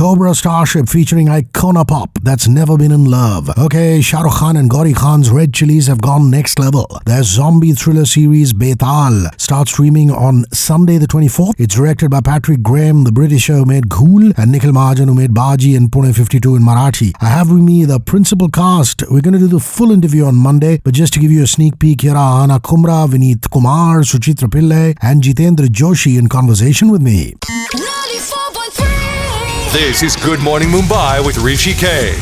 Cobra Starship featuring Icona Pop that's never been in love. Okay, Shah Rukh Khan and Gauri Khan's Red Chillies have gone next level. Their zombie thriller series Betal starts streaming on Sunday the 24th. It's directed by Patrick Graham, the Britisher who made Ghoul, and Nikhil Mahajan who made Baji and Pune 52 in Marathi. I have with me the principal cast. We're going to do the full interview on Monday, but just to give you a sneak peek, here are Ana Kumra, Vineet Kumar, Suchitra Pillai, and Jitendra Joshi in conversation with me. This is Good Morning Mumbai with Rishi K.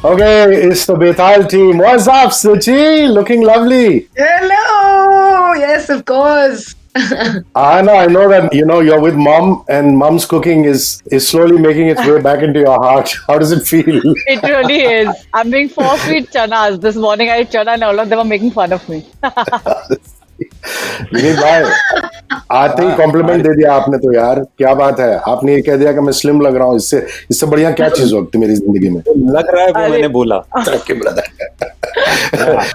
Okay, it's the Betal team. What's up, Suchi? Looking lovely. Hello. Yes, of course. Anna, I know that you're with mom, and mom's cooking is slowly making its way back into your heart. How does it feel? It really is. I'm doing 4 sweet chanas. This morning I ate chana and all of them are making fun of me. Vineet भाई, आते ही complement दे दिया आपने तो यार, क्या बात है। आपने ये कह दिया कि मैं स्लिम लग रहा हूँ। इससे बढ़िया क्या चीज होती मेरी जिंदगी में लग रहा है वो मैंने बोला।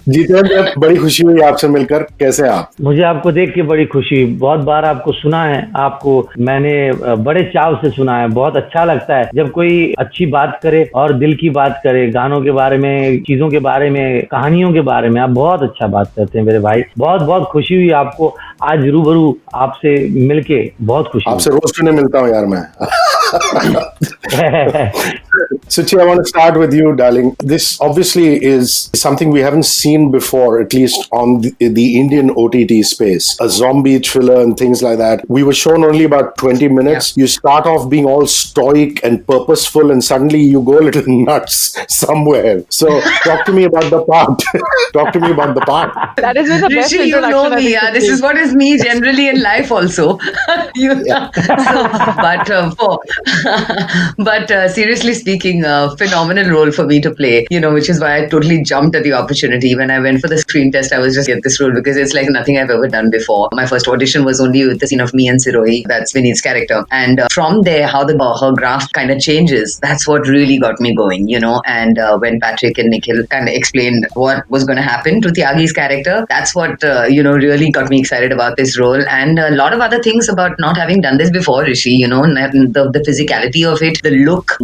जितेंद्र, बड़ी खुशी हुई आपसे मिलकर। कैसे आप? मुझे आपको देख के बड़ी खुशी हुई। बहुत बार आपको सुना है, आपको मैंने बड़े चाव से सुना है। बहुत अच्छा लगता है जब कोई अच्छी बात करे और दिल की बात करे, गानों के बारे में, चीजों के बारे में, कहानियों के बारे में। आप बहुत अच्छा बात करते हैं मेरे भाई। बहुत बहुत खुशी हुई आपको आज रूबरू आपसे मिलके। बहुत खुशी। आपसे रोज क्यों नहीं मिलता हूँ यार मैं। Suchi, I want to start with you, darling. This obviously is something we haven't seen before, at least on the Indian OTT space. A zombie thriller and things like that. We were shown only about 20 minutes. Yeah. You start off being all stoic and purposeful, and suddenly you go a little nuts somewhere. So talk to me about the part. Talk to me about the part. That is the best Rishi, you know me. Yeah, this is what is me generally in life also. But seriously speaking, phenomenal role for me to play, which is why I totally jumped at the opportunity. When I went for the screen test, I was just get this role because it's like nothing I've ever done before. My first audition was only with the scene of me and Sirohi. That's Vineet's character. And from there, how her graph kind of changes, that's what really got me going, And when Patrick and Nikhil kind of explained what was going to happen to Tyagi's character, that's what, really got me excited about this role. And a lot of other things about not having done this before, Rishi, the physicality of it, the look,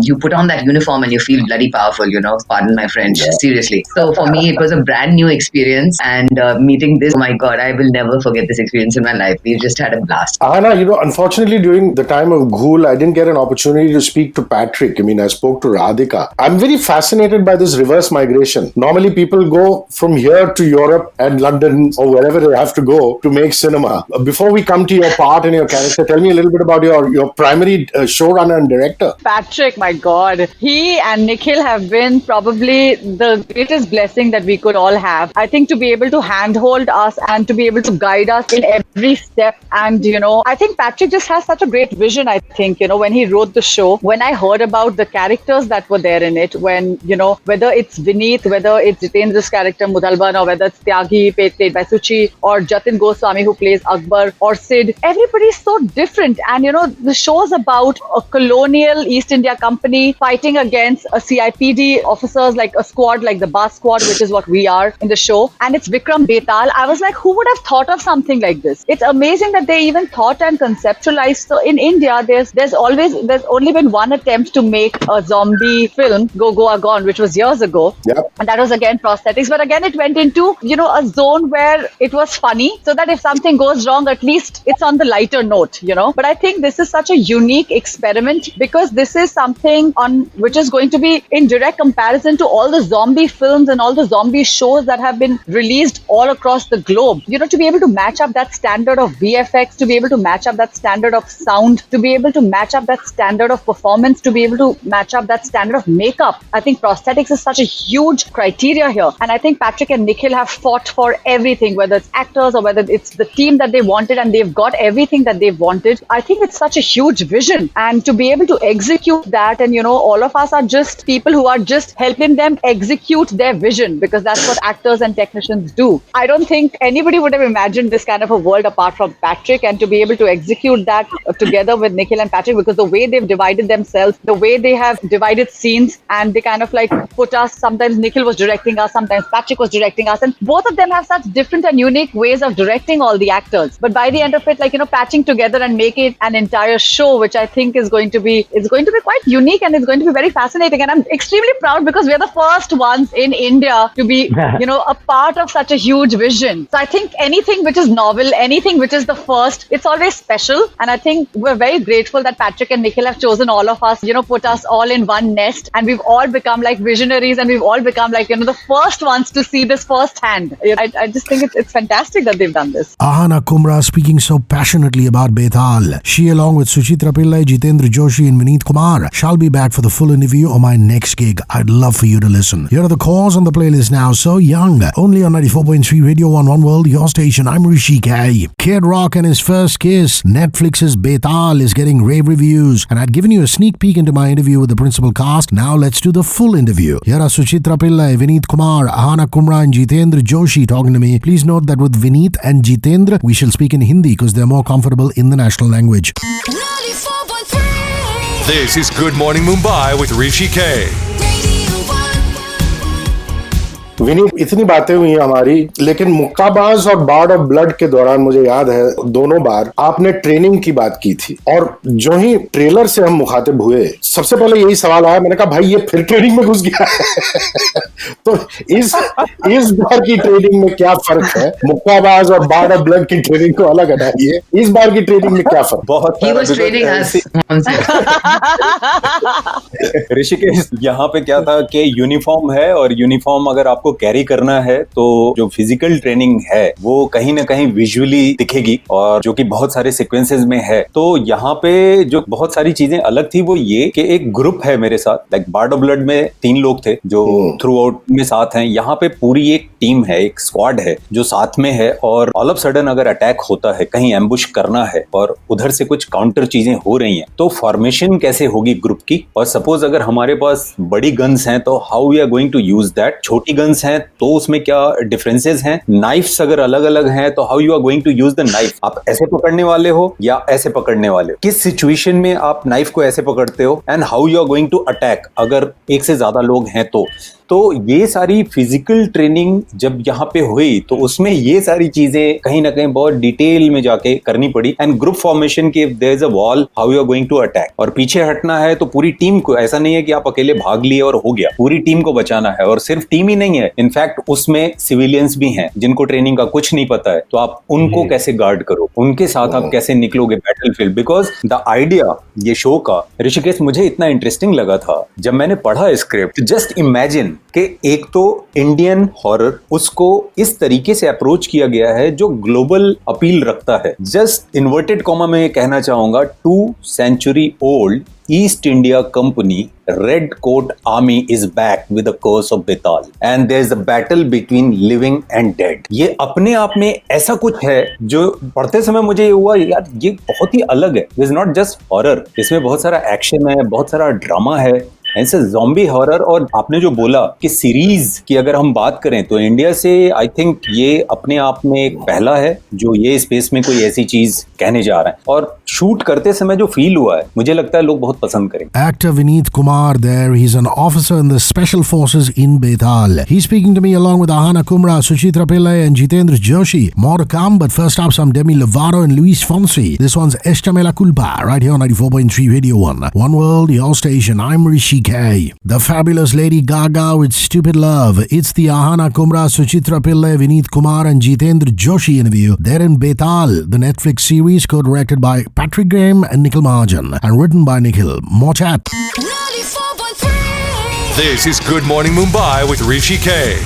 you put on that uniform and you feel bloody powerful, pardon my French, seriously. So for me, it was a brand new experience, and meeting this, oh my God, I will never forget this experience in my life. We just had a blast. Anna, unfortunately during the time of Ghoul, I didn't get an opportunity to speak to Patrick. I spoke to Radhika. I'm very fascinated by this reverse migration. Normally people go from here to Europe and London or wherever they have to go to make cinema. Before we come to your part and your character, tell me a little bit about your primary showrunner and director. Patrick, my God. He and Nikhil have been probably the greatest blessing that we could all have. I think to be able to handhold us and to be able to guide us in every step. And, I think Patrick just has such a great vision, I think, when he wrote the show, when I heard about the characters that were there in it, when, whether it's Vineet, whether it's Jitendra's character, Mudalban, or whether it's Tyagi, played by Suchi, or Jatin Goswami, who plays Akbar, or Sid, everybody's so different. And, the show's about a colonial East India Company fighting against a CIPD officers, like a squad, like the Bas Squad, which is what we are in the show. And it's Vikram Betal. I was like, who would have thought of something like this? It's amazing that they even thought and conceptualized. So in India, there's only been one attempt to make a zombie film, Go Goa Gone, which was years ago. Yep. And that was again prosthetics. But again, it went into, a zone where it was funny, so that if something goes wrong, at least it's on the lighter note, But I think this is such a unique experiment because this is something on which is going to be in direct comparison to all the zombie films and all the zombie shows that have been released all across the globe. To be able to match up that standard of VFX, to be able to match up that standard of sound, to be able to match up that standard of performance, to be able to match up that standard of makeup. I think prosthetics is such a huge criteria here. And I think Patrick and Nikhil have fought for everything, whether it's actors or whether it's the team that they wanted, and they've got everything that they've wanted. I think it's such a huge vision, and to be able to execute that, and all of us are just people who are just helping them execute their vision, because that's what actors and technicians do. I don't think anybody would have imagined this kind of a world apart from Patrick, and to be able to execute that together with Nikhil and Patrick, because the way they've divided themselves, the way they have divided scenes, and they kind of like put us, sometimes Nikhil was directing us, sometimes Patrick was directing us, and both of them have such different and unique ways of directing all the actors. But by the end of it, patching together and make it an entire show, which I think is going to be quite unique, and it's going to be very fascinating. And I'm extremely proud because we're the first ones in India to be, a part of such a huge vision. So I think anything which is novel, anything which is the first, it's always special. And I think we're very grateful that Patrick and Nikhil have chosen all of us, put us all in one nest, and we've all become like visionaries, and we've all become like, the first ones to see this firsthand. I just think it's fantastic that they've done this. Ahana Kumra speaking so passionately about Betal. She, along with Suchitra Pillai, Jitendra Joshi and Vineet Kumar, shall be back for the full interview on my next gig. I'd love for you to listen. Here are the calls on the playlist now. So Young, only on 94.3 Radio 1 One World, your station. I'm Rishi K. Kid Rock and His First Kiss. Netflix's Betal is getting rave reviews, and I'd given you a sneak peek into my interview with the principal cast. Now let's do the full interview. Here are Suchitra Pillai, Vineet Kumar, Ahana Kumra and Jitendra Joshi talking to me. Please note that with Vineet and Jitendra, we shall speak in Hindi because they're more comfortable in the national language. 94.3. This is Good Morning Mumbai with Rishi K. Vineet, इतनी बातें हुई हैं हमारी, लेकिन मुक्काबाज और board of blood के दौरान मुझे याद है दोनों बार आपने ट्रेनिंग की बात की थी, और जो ही ट्रेलर से हम मुखातिब हुए सबसे पहले यही सवाल आया, मैंने कहा भाई ये फिर ट्रेनिंग में घुस गया है। तो इस बार की ट्रेनिंग में क्या फर्क है? मुक्काबाज और बार्ड ऑफ ब्लड की ट्रेनिंग को अलग हटाइए, इस बार की ट्रेनिंग में क्या फर्क? बहुत ऋषिकेश, यहाँ पे क्या था कि यूनिफॉर्म है, और यूनिफॉर्म अगर आपको कैरी करना है तो जो फिजिकल ट्रेनिंग है वो कहीं ना कहीं विजुअली दिखेगी, और जो कि बहुत सारे सीक्वेंसेस में है। तो यहाँ पे जो बहुत सारी चीजें अलग थी वो ये कि एक ग्रुप है मेरे साथ, लाइक बार्ड ऑफ ब्लड में 3 लोग थे जो थ्रू आउट में साथ हैं, यहाँ पे पूरी एक टीम है, एक स्क्वाड है जो साथ में है, और ऑल ऑफ सडन अगर अटैक होता है, कहीं एम्बुश करना है और उधर से कुछ काउंटर चीजें हो रही हैं, तो फॉर्मेशन कैसे होगी ग्रुप की, और सपोज अगर हमारे पास बड़ी गन्स हैं तो how we are going to use that, छोटी गन्स हैं तो उसमें क्या डिफरेंसेस हैं, नाइफ्स अगर अलग अलग हैं तो how you are going to use the knife, आप ऐसे पकड़ने वाले हो या ऐसे पकड़ने वाले हो, किस सिचुएशन में आप नाइफ को ऐसे पकड़ते हो, and how you are going to attack अगर एक से ज्यादा लोग हैं तो ये सारी फिजिकल ट्रेनिंग जब यहाँ पे हुई तो उसमें ये सारी चीजें कहीं ना कहीं बहुत डिटेल में जाके करनी पड़ी। एंड ग्रुप फॉर्मेशन के there is a wall, how you are going to attack, और पीछे हटना है तो पूरी टीम को, ऐसा नहीं है कि आप अकेले भाग लिए और हो गया, पूरी टीम को बचाना है, और सिर्फ टीम ही नहीं है, इनफैक्ट उसमें सिविलियंस भी हैं जिनको ट्रेनिंग का कुछ नहीं पता है, तो आप उनको कैसे गार्ड करो, उनके साथ आप कैसे निकलोगे बैटलफील्ड। बिकॉज द आइडिया ये शो का, ऋषिकेश, मुझे इतना इंटरेस्टिंग लगा था जब मैंने पढ़ा स्क्रिप्ट, जस्ट इमेजिन कि एक तो इंडियन हॉरर, उसको इस तरीके से अप्रोच किया गया है जो ग्लोबल अपील रखता है। जस्ट इन्वर्टेड कॉमा में कहना चाहूंगा, 2 century old East India Company Red Coat Army is back with the curse of Betal and there is a battle between living and dead। ये अपने आप में ऐसा कुछ है जो पढ़ते समय मुझे ये हुआ, यार ये बहुत ही अलग है, दिस नॉट जस्ट हॉरर, इसमें बहुत सारा एक्शन है, बहुत सारा ड्रामा है, ऐसे ज़ॉम्बी हॉरर। और आपने जो बोला कि सीरीज की अगर हम बात करें तो इंडिया से आई थिंक ये अपने आप में एक पहला है जो ये स्पेस में कोई ऐसी चीज कहने जा रहा है, और शूट करते समय जो फील हुआ है मुझे लगता है लोग बहुत पसंद करेंगे। Actor Vineet Kumar there, he's an officer in the Special Forces in Betal. He's speaking to me along with Ahana Kumra, Suchitra Pillai and Jitendra Joshi. More to come, but first up some Demi Lovato and Luis Fonsi. This one's Esta Me La Culpa, right here on 94.3 Radio 1. One World, your station. I'm Rishi K. The fabulous Lady Gaga with Stupid Love. It's the Ahana Kumra, Suchitra Pillai, Vineet Kumar and Jitendra Joshi interview. They're in Betal, the Netflix series co-directed by Patrick Graham and Nikhil Mahajan and written by Nikhil. More chat. 94.3. This is Good Morning Mumbai with Rishi K.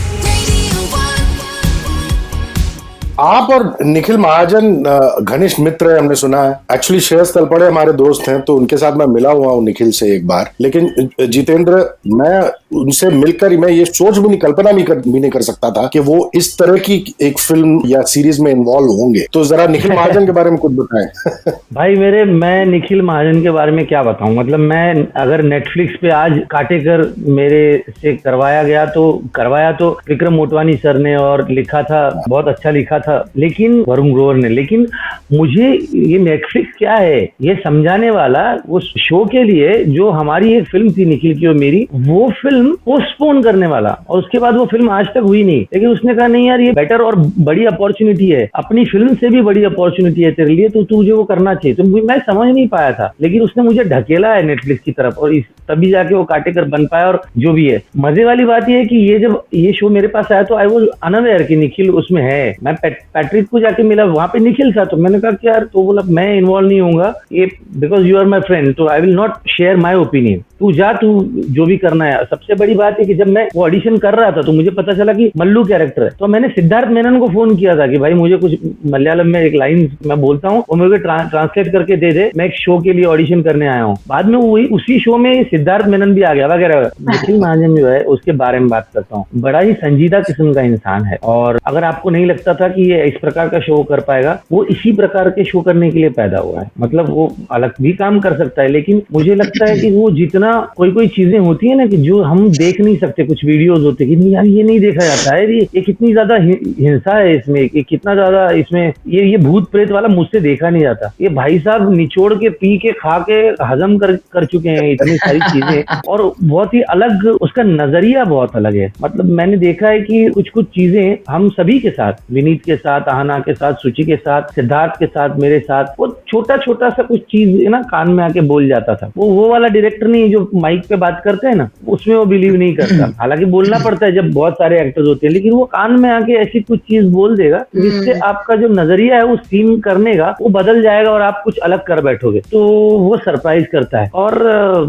आप और निखिल महाजन घनिष्ठ मित्र है, हमने सुना है। Actually Shreyas Talpade हमारे दोस्त हैं, तो उनके साथ मैं मिला हुआ हूँ निखिल से एक बार। लेकिन जितेंद्र, मैं उनसे मिलकर मैं ये सोच भी नहीं, कल्पना भी नहीं कर सकता था कि वो इस तरह की एक फिल्म या सीरीज में इन्वॉल्व होंगे। तो जरा निखिल महाजन के बारे में कुछ बताएं। भाई मैं निखिल महाजन के बारे में क्या बताऊं। मतलब मैं अगर नेटफ्लिक्स पे आज काटेकर मेरे से करवाया तो विक्रम मोटवानी सर ने और लिखा था, बहुत अच्छा लिखा था, लेकिन वरुण ग्रोवर ने। लेकिन मुझे ये नेटफ्लिक्स क्या है ये समझाने वाला, वो शो के लिए जो हमारी एक फिल्म थी निखिल की और मेरी, वो फिल्म पोस्टपोन करने वाला, और उसके बाद वो फिल्म आज तक हुई नहीं। लेकिन उसने कहा नहीं यार, ये बेटर और बड़ी अपॉर्चुनिटी है, अपनी फिल्म से भी बड़ी अपॉर्चुनिटी है तेरे लिए, तो तुझे वो करना चाहिए। तो मैं समझ नहीं पाया था, लेकिन उसने मुझे ढकेला है नेटफ्लिक्स की तरफ, और तभी जाके वो काटेकर बन पाया। और जो भी है, मजे वाली बात ये है कि ये जब ये शो मेरे पास आया तो आई वाज अनअवेयर कि निखिल उसमें है। मैं पैट्रिक को जाके मिला, वहां पे निखिल था, तो मैंने कहा कि यार, तो बोला मैं इन्वॉल्व नहीं होऊंगा, ये because you are my friend, तो I will not share my opinion, तू जा, तू जो भी करना है। सबसे बड़ी बात है कि जब मैं वो ऑडिशन कर रहा था तो मुझे पता चला कि मल्लू कैरेक्टर है, तो मैंने सिद्धार्थ मेनन को फोन किया था कि भाई मुझे कुछ मलयालम में एक लाइन मैं बोलता हूँ, वो मुझे ट्रांसलेट करके दे दे, मैं एक शो के लिए ऑडिशन करने आया हूँ। बाद में वही उसी शो में सिद्धार्थ मेनन भी आ गया वगैरह। निखिल महाजन जो है उसके बारे में बात करता हूँ, बड़ा ही संजीदा किस्म का इंसान है, और अगर आपको नहीं लगता था कि ये इस प्रकार का शो कर पाएगा, वो इसी प्रकार के शो करने के लिए पैदा हुआ है। मतलब वो अलग भी काम कर सकता है, लेकिन मुझे लगता है कि वो जितना कोई चीजें होती है ना कि जो हम देख नहीं सकते, कुछ वीडियोस होते हैं कि नहीं यार ये नहीं देखा जाता है, ये कितनी ज्यादा हिंसा है इसमें, ये कितना ज्यादा इसमें ये भूत प्रेत वाला मुझसे देखा नहीं जाता। ये भाई साहब निचोड़ के पी के खा के हजम कर चुके हैं इतनी सारी चीजें, और बहुत ही अलग उसका नजरिया बहुत अलग है। मतलब मैंने देखा है कि कुछ चीजें हम सभी के साथ, विनीत के साथ, आहना के साथ, सुचि के साथ, सिद्धार्थ के साथ, मेरे साथ, वो छोटा सा कुछ चीज ना कान में आके बोल जाता था। वो वाला डायरेक्टर नहीं जो माइक पे बात करते हैं ना, उसमें वो बिलीव नहीं करता। हालांकि बोलना पड़ता है जब बहुत सारे एक्टर्स होते हैं, लेकिन वो कान में आके ऐसी कुछ चीज बोल देगा जिससे आपका जो नजरिया है उस सीन करने का वो बदल जाएगा और आप कुछ अलग कर बैठोगे, तो वो सरप्राइज करता है। और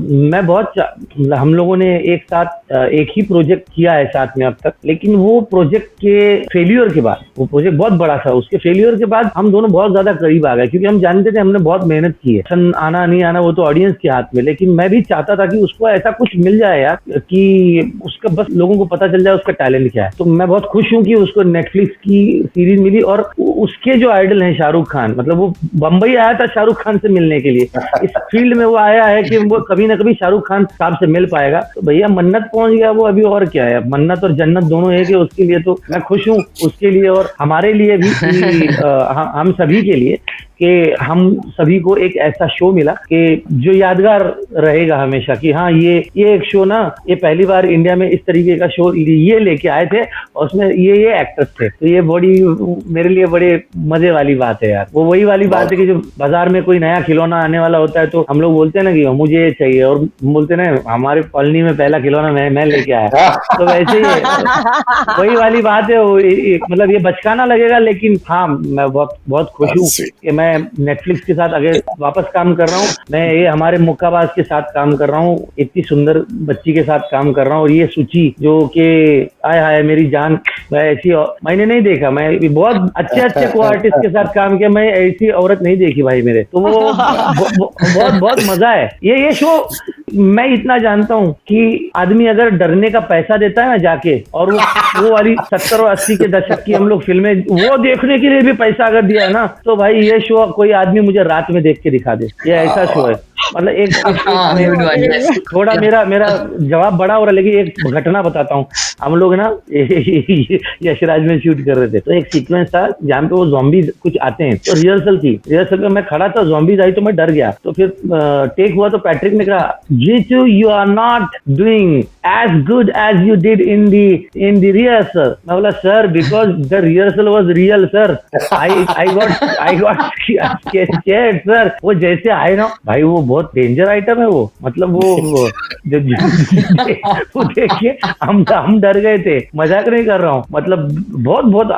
मैं बहुत, हम लोगों ने एक साथ एक ही प्रोजेक्ट किया है साथ में अब तक, लेकिन वो प्रोजेक्ट के फेल्यूर के बाद, वो प्रोजेक्ट बहुत बड़ा था, उसके फेल्यूर के बाद हम दोनों बहुत ज्यादा करीब आ गए, क्योंकि हम जानते थे हमने बहुत मेहनत की है। आना नहीं आना वो तो ऑडियंस के हाथ में, लेकिन मैं भी चाहता था कि उसको ऐसा कुछ मिल जाए यार कि उसका बस लोगों को पता चल जाए उसका टैलेंट क्या है। तो मैं बहुत खुश हूँ कि उसको नेटफ्लिक्स की सीरीज मिली, और उसके जो आइडल हैं शाहरुख खान, मतलब वो बंबई आया था शाहरुख खान से मिलने के लिए, इस फील्ड में वो आया है कि वो कभी ना कभी शाहरुख खान साहब से मिल पाएगा। तो भैया मन्नत पहुंच गया वो, अभी और क्या है, मन्नत और जन्नत दोनों एक है उसके लिए। तो मैं खुश हूँ उसके लिए और हमारे लिए भी, हम सभी के लिए कि हम सभी को एक ऐसा शो मिला कि जो यादगार रहेगा हमेशा, कि हाँ ये एक शो ना, ये पहली बार इंडिया में इस तरीके का शो ये लेके आए थे, और उसमें ये एक्टर्स थे। तो ये बड़ी मेरे लिए बड़े मजे वाली बात है यार। वो वही वाली बात है कि जो बाजार में कोई नया खिलौना आने वाला होता है तो हम लोग बोलते हैं ना कि मुझे ये चाहिए, और बोलते ना हमारे कॉलोनी में पहला खिलौना मैं लेके आया। तो वैसे ही वही वाली बात है। मतलब ये बचकाना लगेगा, लेकिन हाँ मैं बहुत खुश हूँ कि मैं नेटफ्लिक्स के साथ अगर वापस काम कर रहा हूँ। मैं ये हमारे मुक्काबाज के साथ काम कर रहा हूँ, इतनी सुंदर बच्ची के साथ काम कर रहा हूँ, और ये सुची जो कि आय हाय मेरी जान, मैं ऐसी मैंने नहीं देखा, मैं बहुत अच्छे को आर्टिस्ट के साथ काम किया, मैं ऐसी औरत नहीं देखी भाई मेरे। तो वो बहुत मजा है ये शो। मैं इतना जानता हूँ कि आदमी अगर डरने का पैसा देता है ना जाके, और वो वाली 70 और 80 के दशक की हम लोग फिल्में वो देखने के लिए भी पैसा अगर दिया है ना, तो भाई ये शो कोई आदमी मुझे रात में देख के दिखा दे, ये ऐसा शो है। मतलब एक थोड़ा मेरा जवाब बड़ा हो रहा है, लेकिन एक घटना बताता हूँ। हम लोग ना यशराज में शूट कर रहे थे, तो एक सीक्वेंस था जहाँ पे वो ज़ॉम्बीज कुछ आते हैं, तो रिहर्सल में मैं खड़ा था, ज़ॉम्बीज आई तो मैं डर गया। तो फिर टेक हुआ तो पैट्रिक ने कहा, Jeetu you are not doing as good as you did in the rehearsal. मैं बोला sir because the rehearsal was real sir, I got scared sir. वो जैसे आए ना भाई, वो बहुत बहुत डेंजर आइटम है वो, मतलब वो वो देखिए हम डर गए थे, मजाक नहीं कर रहा हूँ, मतलब बहुत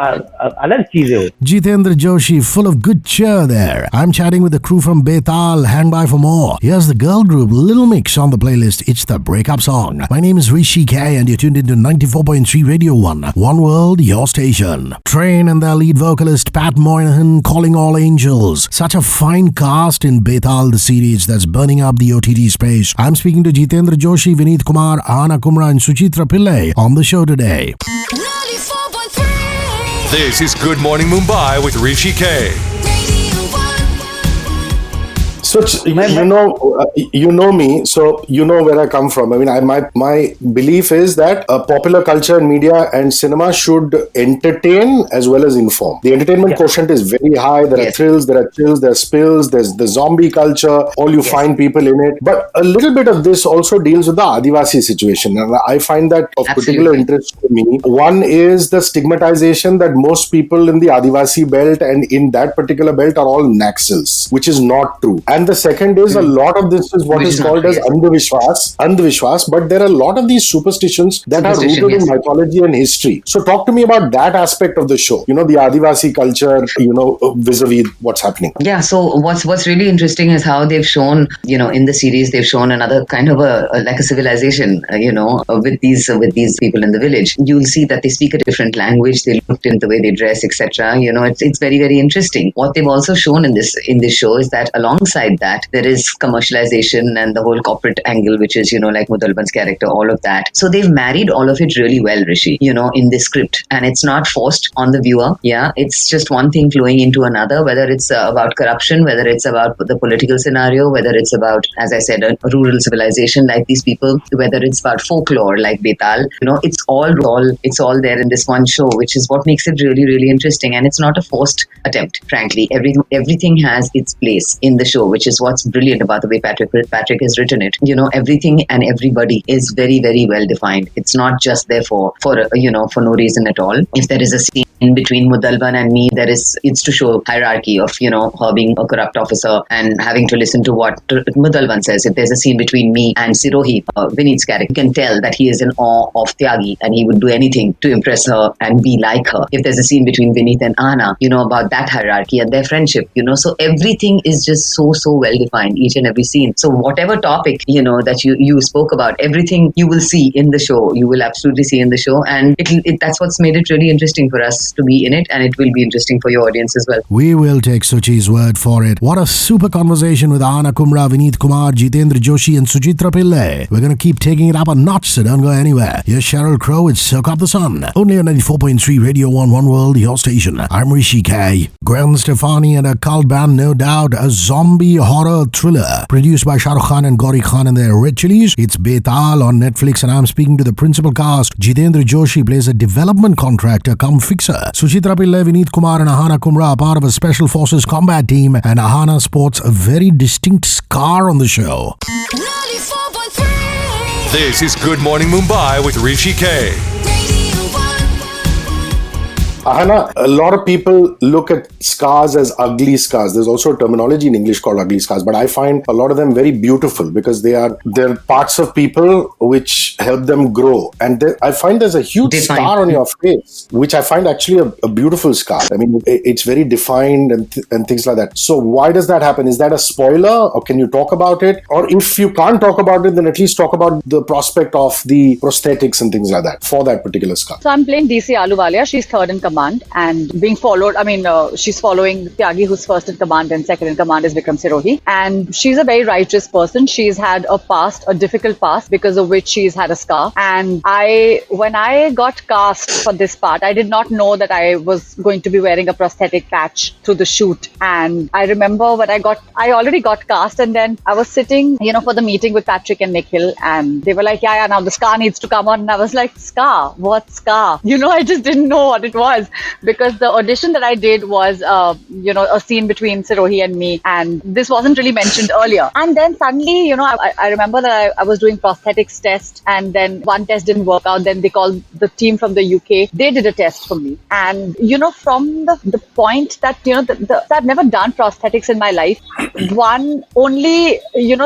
अलग चीज है वो। Jitendra Joshi, full of good cheer there. I'm chatting with the crew from Betal. Hang by for more. Here's the girl group Little Mix on the playlist. It's the breakup song. My name is Rishi K and you're tuned into 94.3 Radio 1. One World, your station. Train and their lead vocalist Pat Moynihan, Calling All Angels. Such a fine cast in Betal, the series that's burning up the OTT space. I'm speaking to Jitendra Joshi, Vineet Kumar, Ahana Kumra and Suchitra Pillai on the show today. 94.3. This is Good Morning Mumbai with Rishi K. So you know me, so you know where I come from. I mean, my belief is that popular culture and media and cinema should entertain as well as inform. The entertainment quotient is very high. There are thrills, there are chills, there are spills, there's the zombie culture, all you find people in it. But a little bit of this also deals with the Adivasi situation. And I find that of particular interest to me. One is the stigmatization that most people in the Adivasi belt and in that particular belt are all Naxals, which is not true. And the second is a lot of this is what is called as Andhvishwas, but there are a lot of these superstitions that are rooted in mythology and history. So talk to me about that aspect of the show. You know, the Adivasi culture, vis-a-vis what's happening. Yeah, so what's really interesting is how they've shown, in the series, they've shown another kind of like a civilization, with these people in the village. You'll see that they speak a different language, they look in the way they dress, etc. It's very, very interesting. What they've also shown in this show is that alongside that, there is commercialization and the whole corporate angle, which is, like Mudalban's character, all of that. So they've married all of it really well, Rishi, in this script. And it's not forced on the viewer. Yeah, it's just one thing flowing into another, whether it's about corruption, whether it's about the political scenario, whether it's about, as I said, a rural civilization like these people, whether it's about folklore like Betal. It's all there in this one show, which is what makes it really, really interesting. And it's not a forced attempt, frankly. Everything has its place in the show, which is what's brilliant about the way Patrick has written it. Everything and everybody is very, very well defined. It's not just there for no reason at all. If there is a scene between Mudalban and me, it's to show hierarchy of, her being a corrupt officer and having to listen to what Mudalban says. If there's a scene between me and Sirohi, Vineet's character, you can tell that he is in awe of Tyagi and he would do anything to impress her and be like her. If there's a scene between Vineet and Ahana, about that hierarchy and their friendship, so everything is just so well defined, each and every scene. So whatever topic, that you spoke about, everything you will see in the show, you will absolutely see in the show. And that's what's made it really interesting for us to be in it, and it will be interesting for your audience as well. We will take Suchi's word for it. What a super conversation with Ahana Kumra, Vineet Kumar, Jitendra Joshi and Suchitra Pillai. We're going to keep taking it up a notch, so don't go anywhere. Here's Sheryl Crow with Soak Up the Sun. Only on 94.3 Radio 1, One World, your station. I'm Rishi K. Gwen Stefani and a cult band, no doubt, a zombie horror thriller produced by Shah Rukh Khan and Gauri Khan and their Red Chillies. It's Betal on Netflix, and I'm speaking to the principal cast. Jitendra Joshi plays a development contractor come fixer. Suchitra Pillai, Vineet Kumar and Ahana Kumra are part of a Special Forces combat team, and Ahana sports a very distinct scar on the show. 94.3. This is Good Morning Mumbai with Rishi K. Ahana, a lot of people look at scars as ugly scars. There's also a terminology in English called ugly scars, but I find a lot of them very beautiful because they're parts of people which help them grow. And I find there's a huge scar on your face, which I find actually a beautiful scar. I mean, it's very defined and things like that. So why does that happen? Is that a spoiler, or can you talk about it? Or if you can't talk about it, then at least talk about the prospect of the prosthetics and things like that for that particular scar. So I'm playing DC Ahluwalia. She's third in command and being followed. She's following Tyagi, who's first in command, and second in command is Vikram Sirohi. And she's a very righteous person. She's had a difficult past, because of which she's had a scar. And when I got cast for this part, I did not know that I was going to be wearing a prosthetic patch to the shoot. And I remember when I already got cast, and then I was sitting, for the meeting with Patrick and Nikhil, and they were like, yeah, now the scar needs to come on. And I was like, scar? What scar? I just didn't know what it was. because the audition that I did was, a scene between Sirohi and me, and this wasn't really mentioned earlier. And then suddenly, I remember that I was doing prosthetics test, and then one test didn't work out. Then they called the team from the UK. They did a test for me, and from the point that I've never done prosthetics in my life. One only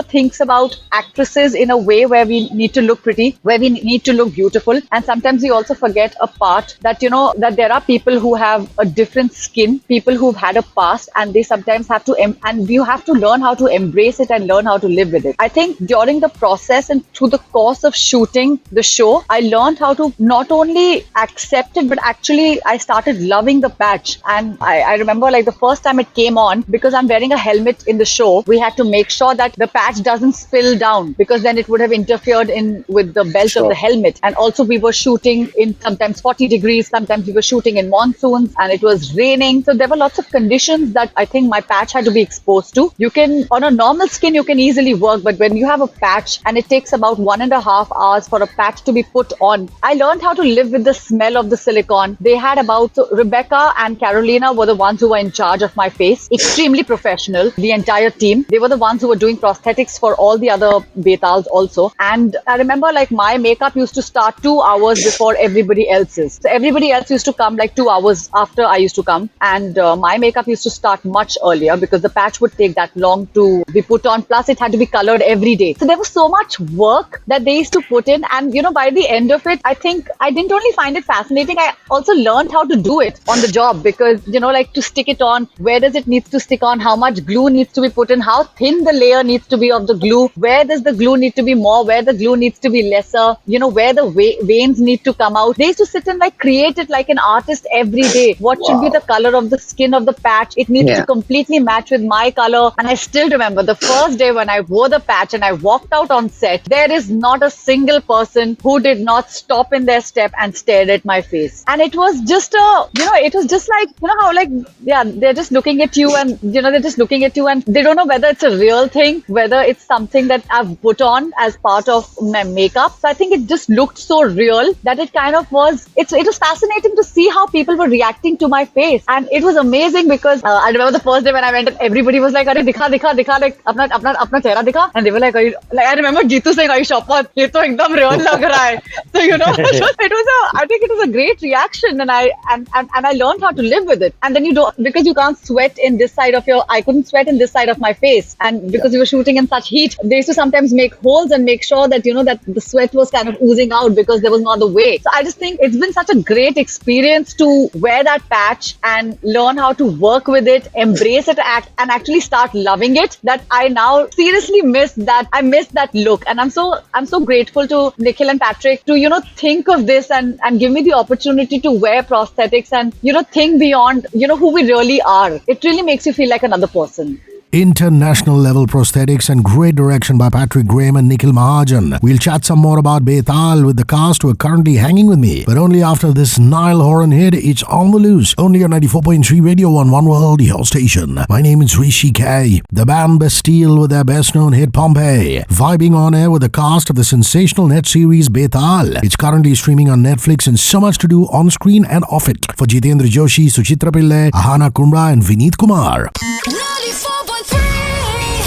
thinks about actresses in a way where we need to look pretty, where we need to look beautiful, and sometimes we also forget a part that that there are people who have a different skin, people who've had a past, and they sometimes have to and you have to learn how to embrace it and learn how to live with it. I think during the process and through the course of shooting the show, I learned how to not only accept it, but actually I started loving the patch. And I remember like the first time it came on, because I'm wearing a helmet in the show, we had to make sure that the patch doesn't spill down, because then it would have interfered with the belt of the helmet. And also we were shooting in sometimes 40 degrees, sometimes we were shooting in monsoons, and it was raining. So there were lots of conditions that I think my patch had to be exposed to. You can, on a normal skin, you can easily work, but when you have a patch and it takes about 1.5 hours for a patch to be put on, I learned how to live with the smell of the silicone. They had so Rebecca and Carolina were the ones who were in charge of my face. Extremely professional, the entire team. They were the ones who were doing prosthetics for all the other Betals also. And I remember like my makeup used to start 2 hours before everybody else's. So everybody else used to come like 2 hours after I used to come. And my makeup used to start much earlier because the patch would take that long to be put on. Plus it had to be colored every day. So there was so much work that they used to put in. And by the end of it, I think I didn't only find it fascinating, I also learned how to do it on the job, because like to stick it on, where does it need to stick on, how much glue needs to be put in, how thin the layer needs to be of the glue, where does the glue need to be more, where the glue needs to be lesser, where the veins need to come out. They used to sit and like create it like an artist every day. What should be the color of the skin of the patch? It needs to completely match with my color. And I still remember the first day when I wore the patch and I walked out on set, there is not a single person who did not stop in their step and stared at my face. And it was just it was just like, how like, they're just looking at you and, they're just looking at you and they don't know whether it's a real thing, whether it's something that I've put on as part of my makeup. So I think it just looked so real that it kind of was, it was fascinating to see how people were reacting to my face. And it was amazing because I remember the first day when I went and everybody was like, "Arey, dikha, like, apna chehra dikha." And they were like, I remember Jeetu saying, "Are you Shapat? Ye to ekdam real lag raha hai." So, I think it was a great reaction, and I learned how to live with it. And then because you can't sweat in this side of I couldn't sweat in this side of my face. And because we were shooting in such heat, they used to sometimes make holes and make sure that, that the sweat was kind of oozing out because there was no other way. So I just think it's been such a great experience to wear that patch and learn how to work with it, embrace it, and actually start loving it, that I now seriously miss that. I miss that look. And I'm so grateful to Nikhil and Patrick to, think of this and give me the opportunity to wear prosthetics and, think beyond, who we really are. It really makes you feel like another person. International level prosthetics and great direction by Patrick Graham and Nikhil Mahajan. We'll chat some more about Betal with the cast who are currently hanging with me, but only after this Nile Horan hit. It's On the Loose, only on 94.3 Radio on One World, your station. My name is Rishi K. The band Bastille with their best known hit Pompeii, vibing on air with the cast of the sensational net series Betal. It's currently streaming on Netflix and so much to do on screen and off it for Jitendra Joshi, Suchitra Pillai, Ahana Kumra and Vineet Kumar.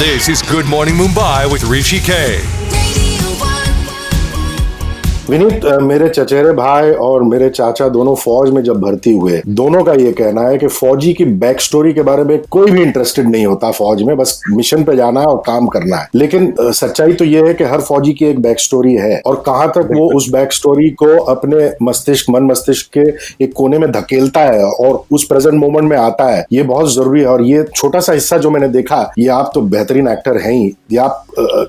This is Good Morning Mumbai with Rishi K. Vineet, मेरे चचेरे भाई और मेरे चाचा दोनों फौज में जब भर्ती हुए, दोनों का ये कहना है कि फौजी की बैक स्टोरी के बारे में कोई भी इंटरेस्टेड नहीं होता फौज में, बस मिशन पे जाना है और काम करना है। लेकिन सच्चाई तो ये है कि हर फौजी की एक बैक स्टोरी है, और कहां तक वो उस बैक स्टोरी को अपने मन मस्तिष्क के एक कोने में धकेलता है और उस प्रेजेंट मोमेंट में आता है, ये बहुत जरूरी है। और ये छोटा सा हिस्सा जो मैंने देखा, ये आप तो बेहतरीन एक्टर हैं ही, ये आप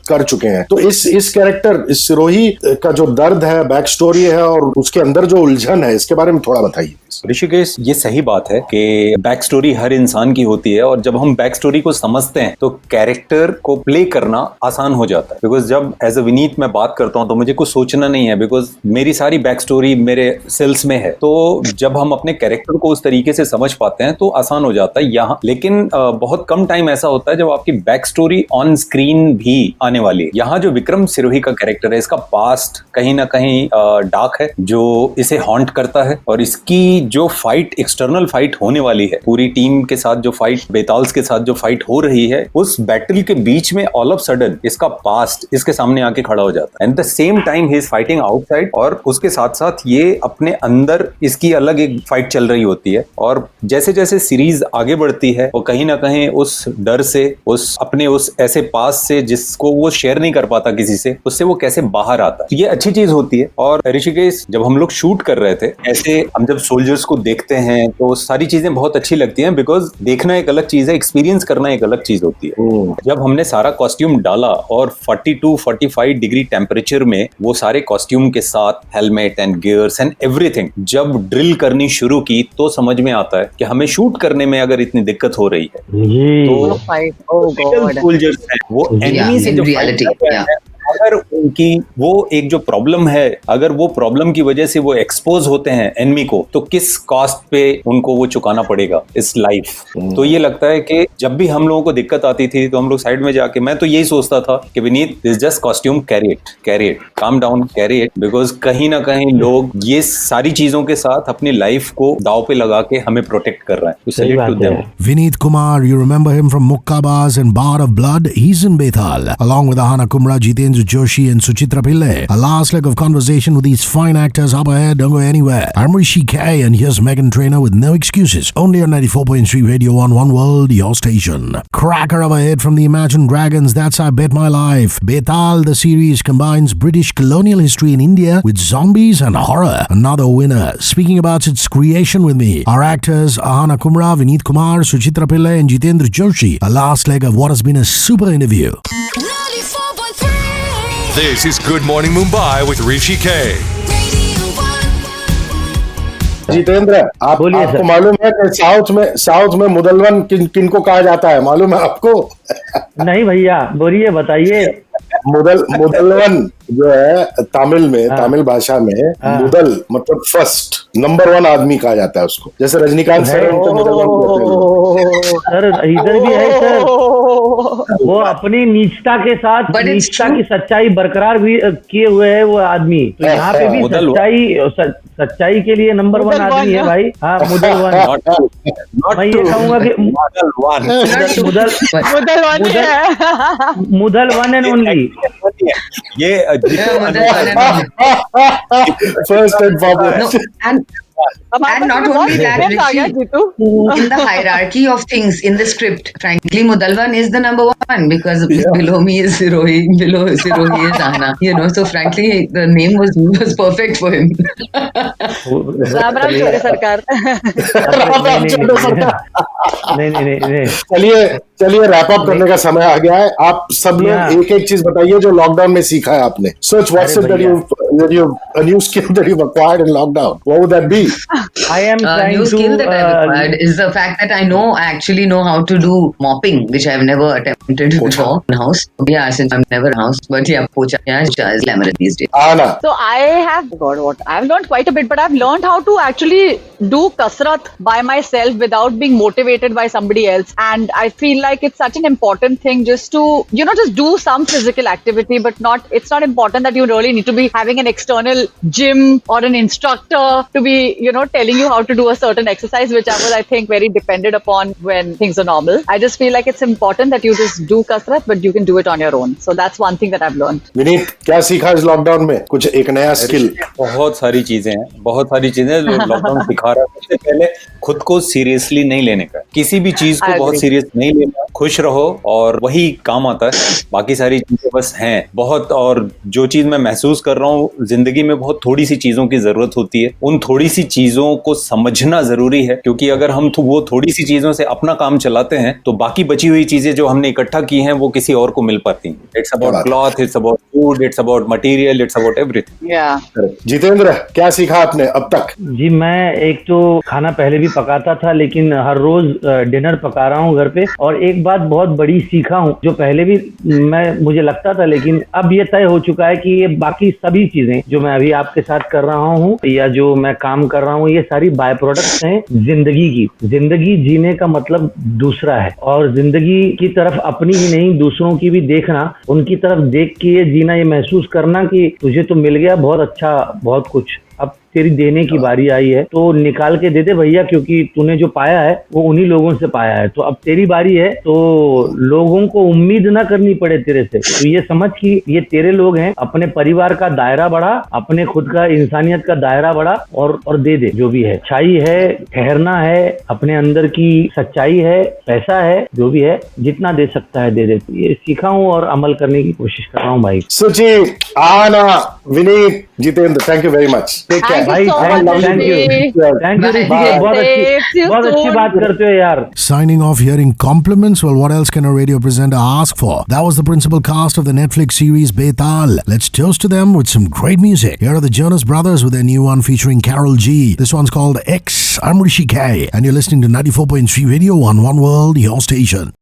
कर चुके हैं। तो इस कैरेक्टर, इस सिरोही का जो दर्द है, बैक स्टोरी है और उसके अंदर जो उलझन है, इसके बारे में थोड़ा बताइए। ऋषिकेश, ये सही बात है कि बैक स्टोरी हर इंसान की होती है, और जब हम बैक स्टोरी को समझते हैं तो कैरेक्टर को प्ले करना आसान हो जाता है। बिकॉज जब एज अ विनीत मैं बात करता हूं तो मुझे कुछ सोचना नहीं है, बिकॉज मेरी सारी बैक स्टोरी मेरे सेल्स में है। तो जब हम अपने कैरेक्टर को उस तरीके से समझ पाते हैं तो आसान हो जाता है यहाँ। लेकिन बहुत कम टाइम ऐसा होता है जब आपकी बैक स्टोरी ऑन स्क्रीन भी आने वाली है। यहाँ जो विक्रम सिरोही का कैरेक्टर है, इसका पास्ट कहीं ना कहीं डार्क है जो इसे हॉन्ट करता है, और इसकी जो फाइट, एक्सटर्नल फाइट होने वाली है, पूरी टीम के साथ जो फाइट, बेताल्स के साथ जो फाइट हो रही है, उस बैटल के बीच में ऑल ऑफ सडन इसका पास्ट इसके सामने आके खड़ा हो जाता है। And the same time he is fighting outside, और उसके साथ साथ ये अपने अंदर इसकी अलग एक फाइट चल रही होती है। और जैसे जैसे सीरीज आगे बढ़ती है, वो कहीं ना कहीं उस डर से, उस अपने उस ऐसे पास से जिसको वो शेयर नहीं कर पाता किसी से, उससे वो कैसे बाहर आता है, ये अच्छी चीज होती है। और ऋषिकेश, जब हम लोग शूट कर रहे थे, ऐसे हम जब सोल्जर्स को देखते हैं तो सारी चीजें बहुत अच्छी लगती हैं, बिकॉज देखना एक अलग चीज है, एक्सपीरियंस करना एक अलग चीज होती है। जब हमने सारा कॉस्ट्यूम डाला और 42-45 डिग्री टेम्परेचर में वो सारे कॉस्ट्यूम के साथ helmet and gears and everything जब ड्रिल करनी शुरू की, तो समझ में आता है कि हमें शूट करने में अगर इतनी दिक्कत हो रही है तो सोल्जर्स हैं, वो एनिमी से जो फाइट कर रहे हैं, अगर उनकी वो एक जो प्रॉब्लम है, अगर वो प्रॉब्लम की वजह से वो एक्सपोज होते हैं एनिमी को, तो किस कॉस्ट पे उनको वो चुकाना पड़ेगा इस लाइफ। तो ये लगता है कि जब भी हम लोगों को दिक्कत आती थी तो हम लोग साइड में जाके, मैं तो यही सोचता था कि Vineet, this just costume, carry it, calm down, carry it, because कहीं ना कहीं लोग ये सारी चीजों के साथ अपनी लाइफ को दाव पे लगा के हमें प्रोटेक्ट कर रहे हैं। Salute to them. Vineet Kumar, you remember him from Mukkabaz and Bar of Blood? He's in Bethal, along with Ahana Kumra, Jitendra Joshi and Suchitra Pillai. A last leg of conversation with these fine actors up ahead. Don't go anywhere. I'm Rishi K, and here's Megan Trainor with No Excuses. Only on 94.3 Radio 1 One World, your station. Cracker of a hit from the Imagine Dragons, That's I Bet My Life. Bethal, the series, combines British colonial history in India with zombies and horror. Another winner. Speaking about its creation with me, our actors Ahana Kumra, Vineet Kumar, Suchitra Pillai and Jitendra Joshi. A last leg of what has been a super interview. This is Good Morning Mumbai with Rishi K. Jitendra, आपको मालूम है कि south में मुदलवन किनको कहा जाता है, मालूम है आपको? नहीं भैया, बोलिए, बताइए। मुदलवन जो है तमिल भाषा में मुदल मतलब फर्स्ट, नंबर 1 आदमी कहा जाता है उसको। जैसे रजनीकांत सर उनको मुदलवन सर, इधर भी है सर, वो अपनी निष्ठा के साथ निष्ठा की सच्चाई बरकरार भी किए हुए है वो आदमी। तो यहाँ पे भी सच्चाई के लिए नंबर 1 आदमी है भाई। हाँ, मुदलवन। मैं ये कहूंगा कि मुदल वन एंड ओनली। ये first and foremost. And not only that, Rishi, in the hierarchy of things in the script, frankly, Mudalwan is the number 1 because below me is Sirohi, below Sirohi is Ahana. So frankly, the name was perfect for him. Ram Ram छोटे सरकार। नहीं। चलिए wrap up करने का समय आ गया है। आप सब लोग एक चीज बताइए जो लॉकडाउन में सीखा है आपने। Search what's it that you a new skill that you've acquired in lockdown. What would that be? I am trying new skill that I've acquired is the fact that I actually know how to do mopping, which I've never attempted before in house. Yeah, since I'm never in house, but yeah, pocha is glamorous these days. Anna. So I've learned quite a bit, but I've learned how to actually do kasrat by myself without being motivated by somebody else. And I feel like it's such an important thing just to, just do some physical activity, but it's not important that you really need to be having an external gym or an instructor to be, telling you how to do a certain exercise, which I was, I think, very dependent upon when things are normal. I just feel like it's important that you just do kasrat, but you can do it on your own. So that's one thing that I've learned. Vineet, क्या सीखा इस lockdown में? कुछ एक नया skill? बहुत सारी चीजें जो लॉकडाउन सिखा रहा है। सबसे पहले खुद को सीरियसली नहीं लेने का, किसी भी चीज को बहुत सीरियस नहीं लेना, खुश रहो और वही काम आता है। बाकी सारी चीजें बस हैं बहुत। और जो चीज मैं महसूस कर रहा हूँ, जिंदगी में बहुत थोड़ी सी चीजों की जरूरत होती है। उन थोड़ी सी चीजों को समझना जरूरी है, क्योंकि अगर हम वो थोड़ी सी चीजों से अपना काम चलाते हैं तो बाकी बची हुई चीजें जो हमने इकट्ठा की हैं वो किसी और को मिल पाती हैं। It's about cloth, it's about food, it's about material, it's about everything. Jitendra, क्या सीखा आपने अब तक? जी, मैं एक तो खाना पहले भी पकाता था, लेकिन हर रोज डिनर पका रहा हूँ घर पे। और एक बात बहुत बड़ी सीखा हूँ, जो पहले भी मुझे लगता था, लेकिन अब ये तय हो चुका है कि ये बाकी सभी चीजें जो मैं अभी आपके साथ कर रहा हूँ या जो मैं काम कर रहा हूँ, ये सारी बाय प्रोडक्ट्स हैं जिंदगी की। जिंदगी जीने का मतलब दूसरा है, और जिंदगी की तरफ अपनी ही नहीं दूसरों की भी देखना, उनकी तरफ देख के ये जीना, ये महसूस करना कि तुझे तो मिल गया बहुत अच्छा, बहुत कुछ अब तेरी देने की बारी आई है, तो निकाल के दे दे भैया, क्योंकि तूने जो पाया है वो उन्हीं लोगों से पाया है। तो अब तेरी बारी है, तो लोगों को उम्मीद ना करनी पड़े तेरे से। तो ये समझ कि ये तेरे लोग हैं, अपने परिवार का दायरा बढ़ा, अपने खुद का इंसानियत का दायरा बढ़ा और दे दे जो भी है। अच्छाई है, ठहरना है, अपने अंदर की सच्चाई है, पैसा है, जो भी है, जितना दे सकता है दे दे। ये सीखा हूँ और अमल करने की कोशिश कर रहा हूँ भाई। Suchi, Anna, Vineet, Jitendra, thank you very much. Take care. भाई so much, thank you, Vineet. Thank you. Bye. बहुत See अच्छी you बात soon. करते हो यार। Signing off, hearing compliments. Well, what else can a radio presenter ask for? That was the principal cast of the Netflix series Betal. Let's toast to them with some great music. Here are the Jonas Brothers with their new one featuring Carol G. This one's called X. I'm Rishi K, and you're listening to 94.3 Radio on One World, your station.